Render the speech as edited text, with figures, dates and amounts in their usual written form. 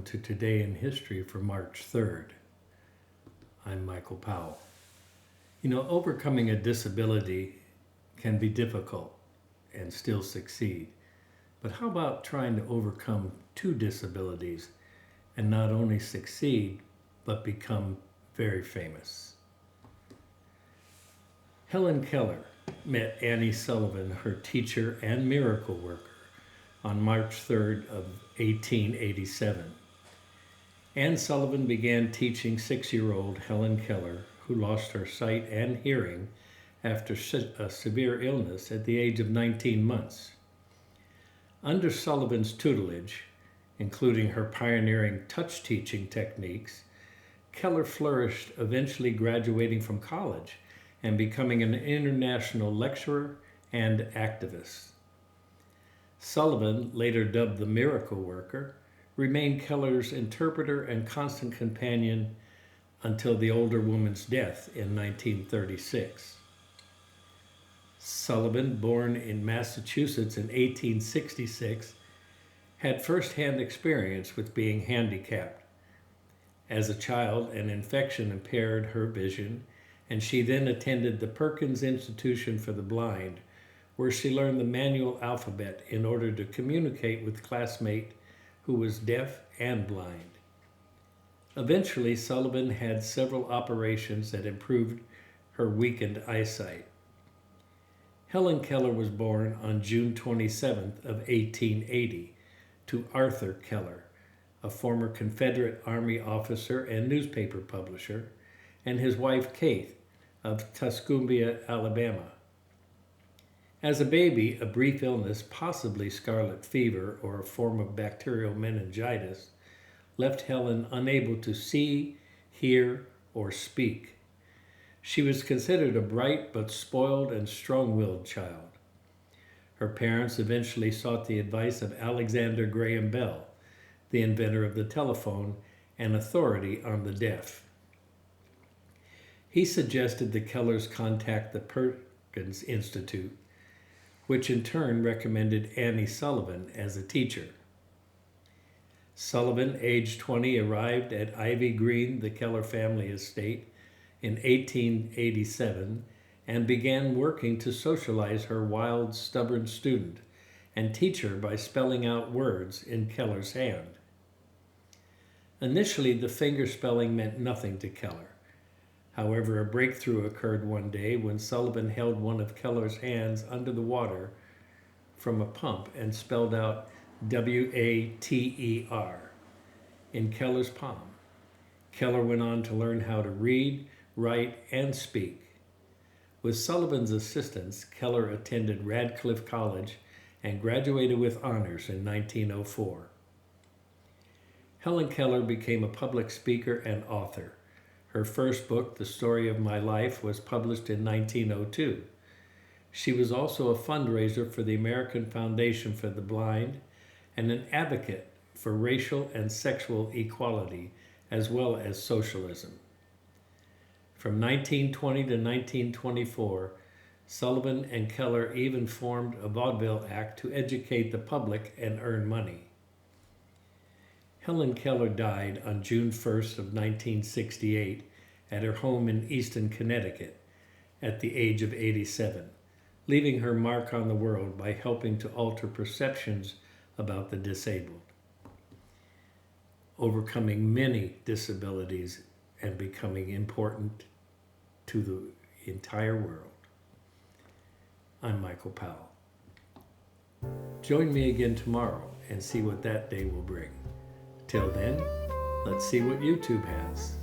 to Today in History for March 3rd. I'm Michael Powell. Overcoming a disability can be difficult and still succeed. But how about trying to overcome two disabilities and not only succeed, but become very famous? Helen Keller met Annie Sullivan, her teacher and miracle worker, on March 3rd of 1887. Anne Sullivan began teaching 6-year-old Helen Keller, who lost her sight and hearing after a severe illness at the age of 19 months. Under Sullivan's tutelage, including her pioneering touch teaching techniques, Keller flourished, eventually graduating from college and becoming an international lecturer and activist. Sullivan, later dubbed the Miracle Worker, remained Keller's interpreter and constant companion until the older woman's death in 1936. Sullivan, born in Massachusetts in 1866, had first-hand experience with being handicapped. As a child, an infection impaired her vision, and she then attended the Perkins Institution for the Blind, where she learned the manual alphabet in order to communicate with a classmate who was deaf and blind. Eventually, Sullivan had several operations that improved her weakened eyesight. Helen Keller was born on June 27th of 1880 to Arthur Keller, a former Confederate Army officer and newspaper publisher, and his wife Kate of Tuscumbia, Alabama. As a baby, a brief illness, possibly scarlet fever or a form of bacterial meningitis, left Helen unable to see, hear, or speak. She was considered a bright but spoiled and strong-willed child. Her parents eventually sought the advice of Alexander Graham Bell, the inventor of the telephone and authority on the deaf. He suggested the Kellers contact the Perkins Institute, which in turn recommended Annie Sullivan as a teacher. Sullivan, age 20, arrived at Ivy Green, the Keller family estate, in 1887 and began working to socialize her wild, stubborn student and teach her by spelling out words in Keller's hand. Initially, the finger spelling meant nothing to Keller. However, a breakthrough occurred one day when Sullivan held one of Keller's hands under the water from a pump and spelled out W-A-T-E-R in Keller's palm. Keller went on to learn how to read, write, and speak. With Sullivan's assistance, Keller attended Radcliffe College and graduated with honors in 1904. Helen Keller became a public speaker and author. Her first book, The Story of My Life, was published in 1902. She was also a fundraiser for the American Foundation for the Blind and an advocate for racial and sexual equality, as well as socialism. From 1920 to 1924, Sullivan and Keller even formed a vaudeville act to educate the public and earn money. Helen Keller died on June 1st of 1968 at her home in Easton, Connecticut, at the age of 87, leaving her mark on the world by helping to alter perceptions about the disabled, overcoming many disabilities and becoming important to the entire world. I'm Michael Powell. Join me again tomorrow and see what that day will bring. Till then, let's see what YouTube has.